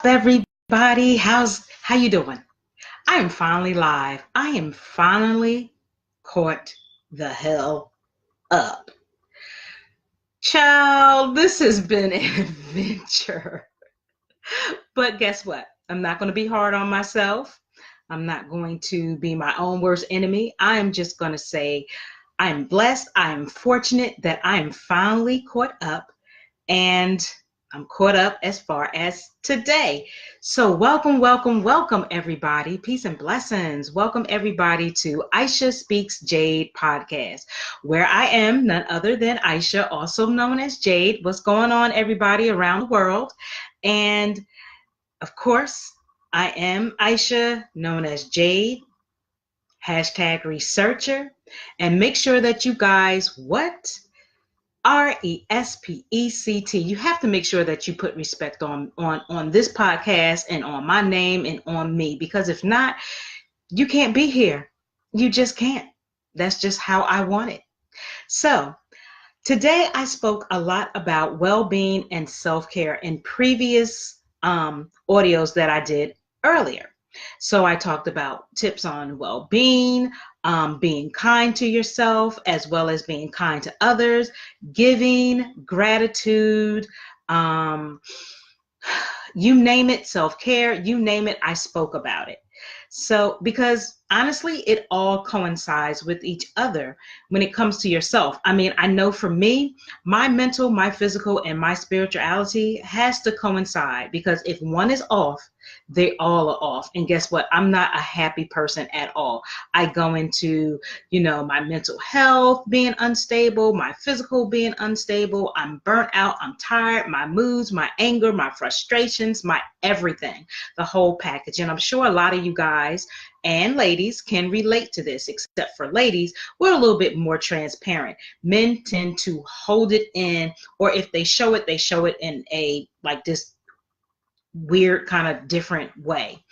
Everybody? How you doing? I am finally live. I am finally caught the hell up. Child, this has been an adventure. But guess what? I'm not going to be hard on myself. I'm not going to be my own worst enemy. I am just going to say I am blessed. I am fortunate that I am finally caught up, and I'm caught up as far as today. So welcome, everybody. Peace and blessings. Welcome, everybody, to Aisha Speaks Jade podcast, where I am none other than Aisha, also known as Jade. What's going on, everybody around the world? And of course, I am Aisha, known as Jade, hashtag researcher. And make sure that you guys, RESPECT. You have to make sure that you put respect on this podcast and on my name and on me, because if not, you can't be here. You just can't. That's just how I want it. So today I spoke a lot about well-being and self-care in previous audios that I did earlier. So I talked about tips on well-being, being kind to yourself, as well as being kind to others, giving, gratitude, you name it, self-care, you name it, I spoke about it. So, because honestly, it all coincides with each other when it comes to yourself. I mean, I know for me, my mental, my physical, and my spirituality has to coincide, because if one is off, they all are off. And guess what? I'm not a happy person at all. I go into, my mental health being unstable, my physical being unstable. I'm burnt out. I'm tired. My moods, my anger, my frustrations, my everything, the whole package. And I'm sure a lot of you guys and ladies can relate to this, except for ladies, we're a little bit more transparent. Men tend to hold it in, or if they show it in a like this weird kind of different way.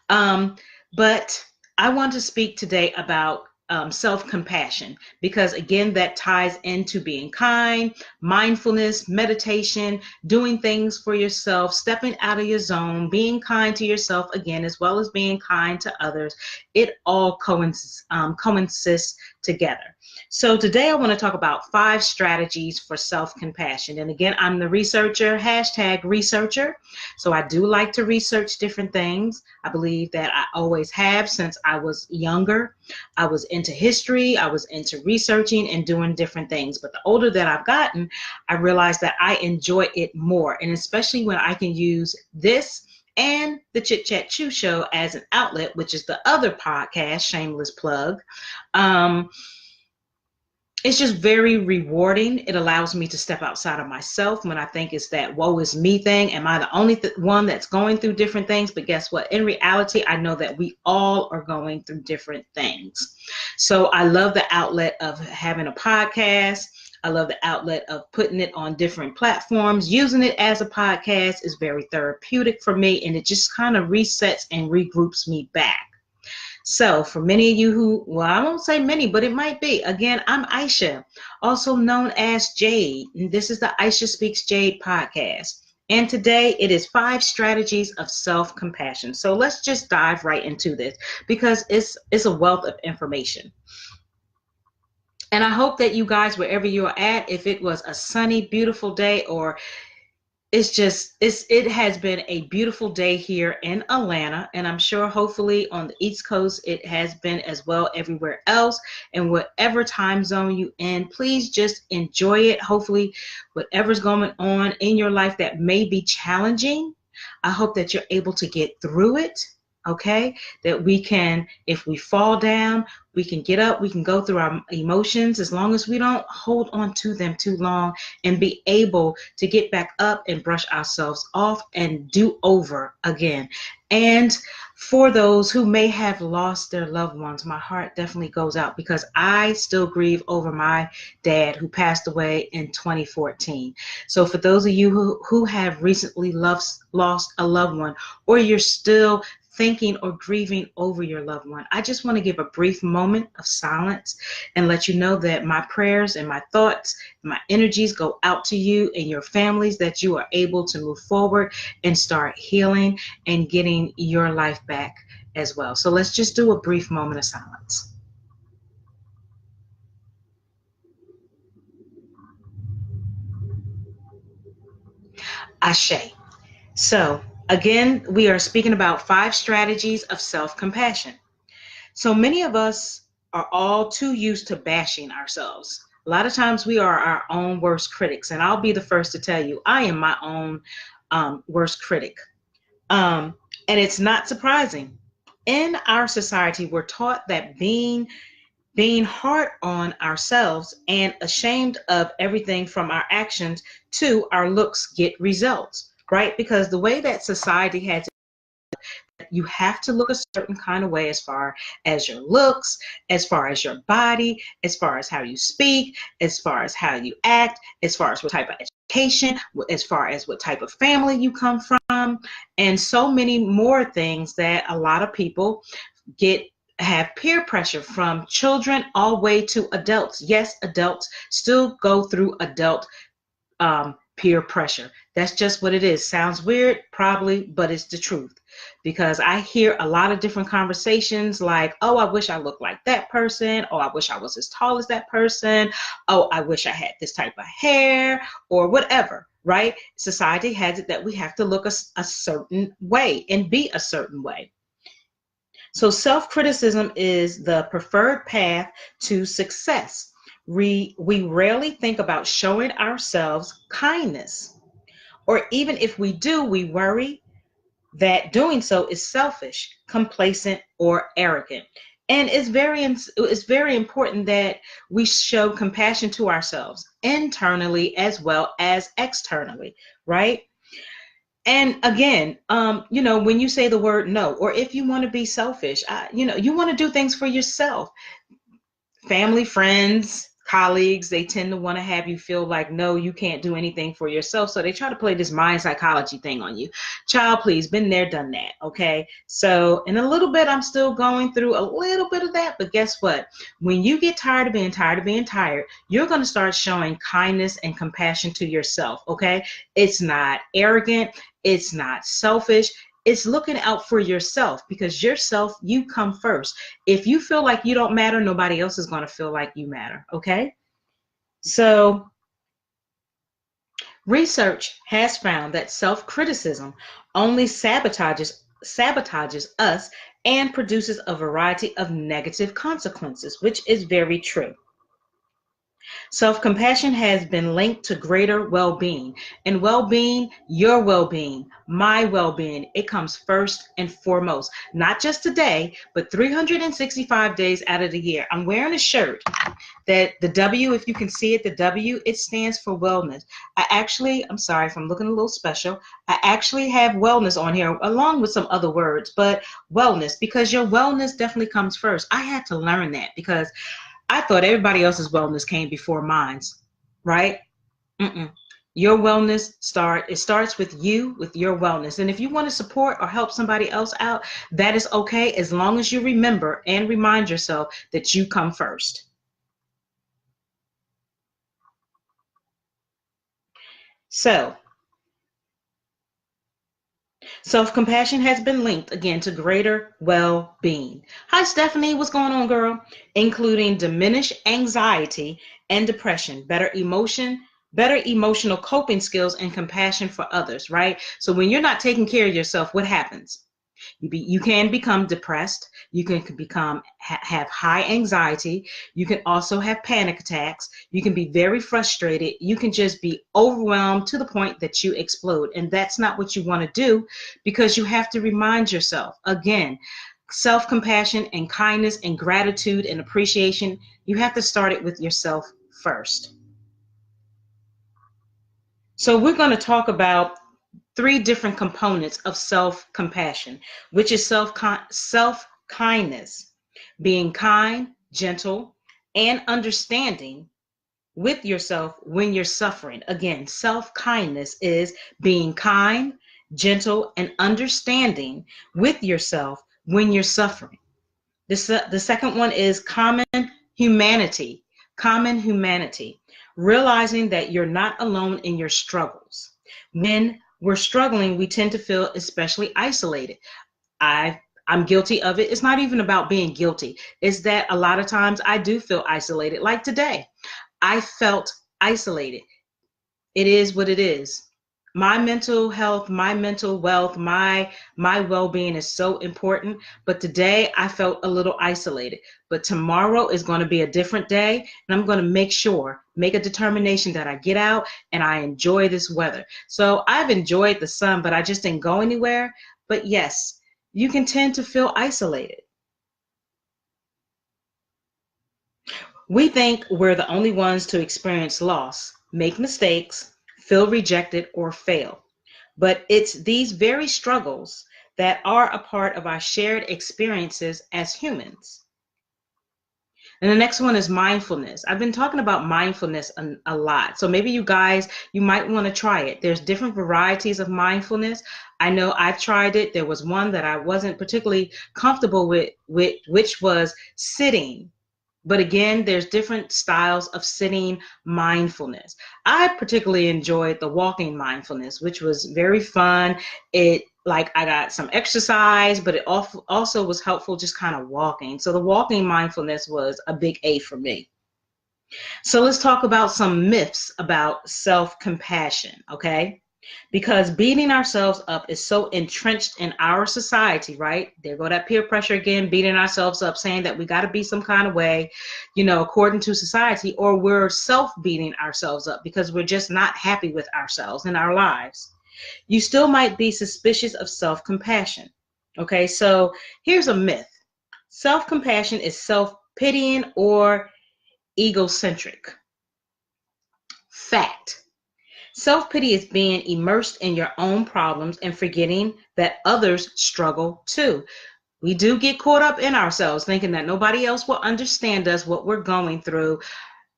But I want to speak today about self-compassion, because again, that ties into being kind, mindfulness, meditation, doing things for yourself, stepping out of your zone, being kind to yourself again, as well as being kind to others. It all coincides together. So today I want to talk about 5 strategies for self-compassion. And again, I'm the researcher, hashtag researcher. So I do like to research different things. I believe that I always have since I was younger. I was into history, I was into researching and doing different things. But the older that I've gotten, I realized that I enjoy it more. And especially when I can use this and the Chit Chat Chew Show as an outlet, which is the other podcast, shameless plug. It's just very rewarding. It allows me to step outside of myself when I think it's that woe is me thing. Am I the only one that's going through different things? But guess what? In reality, I know that we all are going through different things. So I love the outlet of having a podcast. I love the outlet of putting it on different platforms. Using it as a podcast is very therapeutic for me, and it just kind of resets and regroups me back. So for many of you who, well, I won't say many, but it might be. Again, I'm Aisha, also known as Jade. And this is the Aisha Speaks Jade podcast. And today it is 5 strategies of self-compassion. So let's just dive right into this, because it's a wealth of information. And I hope that you guys, wherever you're at, if it was a sunny, beautiful day, or it has been a beautiful day here in Atlanta, and I'm sure hopefully on the East Coast it has been as well everywhere else. And whatever time zone you in, please just enjoy it. Hopefully whatever's going on in your life that may be challenging, I hope that you're able to get through it. Okay, that we can, if we fall down, we can get up, we can go through our emotions, as long as we don't hold on to them too long, and be able to get back up and brush ourselves off and do over again. And for those who may have lost their loved ones, my heart definitely goes out, because I still grieve over my dad who passed away in 2014. So for those of you who have recently lost a loved one, or you're still thinking or grieving over your loved one, I just want to give a brief moment of silence and let you know that my prayers and my thoughts, my energies go out to you and your families, that you are able to move forward and start healing and getting your life back as well. So let's just do a brief moment of silence. Ashe. So again, we are speaking about 5 strategies of self-compassion. So many of us are all too used to bashing ourselves. A lot of times we are our own worst critics, and I'll be the first to tell you, I am my own worst critic. Um, and it's not surprising. In our society, we're taught that being hard on ourselves and ashamed of everything from our actions to our looks get results, right? Because the way that society has it, you have to look a certain kind of way as far as your looks, as far as your body, as far as how you speak, as far as how you act, as far as what type of education, as far as what type of family you come from, and so many more things that a lot of people get have peer pressure from children all the way to adults. Yes, adults still go through adult peer pressure. That's just what it is. Sounds weird, probably, but it's the truth. Because I hear a lot of different conversations like, oh, I wish I looked like that person. Oh, I wish I was as tall as that person. Oh, I wish I had this type of hair or whatever, right? Society has it that we have to look a certain way and be a certain way. So self-criticism is the preferred path to success. We rarely think about showing ourselves kindness. Or even if we do, we worry that doing so is selfish, complacent, or arrogant. And it's very important that we show compassion to ourselves internally as well as externally, right? And again, when you say the word no, or if you want to be selfish, you want to do things for yourself. Family, friends, colleagues, they tend to want to have you feel like, no, you can't do anything for yourself. So they try to play this mind psychology thing on you. Child, please, been there, done that. Okay. So in a little bit, I'm still going through a little bit of that. But guess what? When you get tired of being tired, you're going to start showing kindness and compassion to yourself. Okay. It's not arrogant. It's not selfish. It's looking out for yourself, because yourself, you come first. If you feel like you don't matter, nobody else is going to feel like you matter. Okay. So research has found that self-criticism only sabotages us and produces a variety of negative consequences, which is very true. Self-compassion has been linked to greater well-being. And well-being, your well-being, my well-being, it comes first and foremost. Not just today, but 365 days out of the year. I'm wearing a shirt that the W, if you can see it, the W, it stands for wellness. I'm sorry if I'm looking a little special. I actually have wellness on here along with some other words, but wellness, because your wellness definitely comes first. I had to learn that because I thought everybody else's wellness came before mine's, right? Mm-mm. Your wellness starts with you, with your wellness. And if you want to support or help somebody else out, that is okay, as long as you remember and remind yourself that you come first. So, self-compassion has been linked again to greater well-being. Hi, Stephanie. What's going on, girl? Including diminished anxiety and depression, better emotional coping skills, and compassion for others, right? So when you're not taking care of yourself, what happens? You can become depressed. You can have high anxiety. You can also have panic attacks. You can be very frustrated. You can just be overwhelmed to the point that you explode. And that's not what you want to do, because you have to remind yourself, again, self-compassion and kindness and gratitude and appreciation, you have to start it with yourself first. So we're going to talk about 3 different components of self-compassion, which is self-kindness, being kind, gentle, and understanding with yourself when you're suffering. Again, self-kindness is being kind, gentle, and understanding with yourself when you're suffering. The second one is humanity. Common humanity. Realizing that you're not alone in your struggles. When we're struggling, we tend to feel especially isolated. I'm guilty of it. It's not even about being guilty. It's that a lot of times I do feel isolated. Like today, I felt isolated. It is what it is. My mental health, my mental wealth, my well-being is so important, but today I felt a little isolated. But tomorrow is going to be a different day, and I'm going to make a determination that I get out and I enjoy this weather. So I've enjoyed the sun, but I just didn't go anywhere. But yes, you can tend to feel isolated. We think we're the only ones to experience loss, make mistakes, feel rejected, or fail. But it's these very struggles that are a part of our shared experiences as humans. And the next one is mindfulness. I've been talking about mindfulness a lot. So maybe you guys, you might want to try it. There's different varieties of mindfulness. I know I've tried it. There was one that I wasn't particularly comfortable with which was sitting. But again, there's different styles of sitting mindfulness. I particularly enjoyed the walking mindfulness, which was very fun. It like I got some exercise, but it also was helpful just kind of walking. So the walking mindfulness was a big A for me. So let's talk about some myths about self-compassion, okay? Because beating ourselves up is so entrenched in our society, right? There go that peer pressure again, beating ourselves up, saying that we got to be some kind of way, according to society, or we're self-beating ourselves up because we're just not happy with ourselves and our lives. You still might be suspicious of self-compassion. Okay, so here's a myth. Self-compassion is self-pitying or egocentric. Fact. Self-pity is being immersed in your own problems and forgetting that others struggle too. We do get caught up in ourselves, thinking that nobody else will understand us, what we're going through.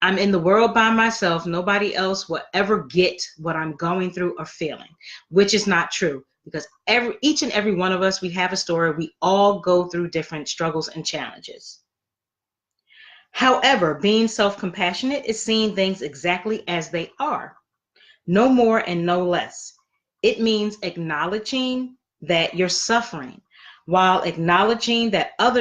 I'm in the world by myself. Nobody else will ever get what I'm going through or feeling, which is not true, because each and every one of us, we have a story. We all go through different struggles and challenges. However, being self-compassionate is seeing things exactly as they are. No more and no less. It means acknowledging that you're suffering while acknowledging that others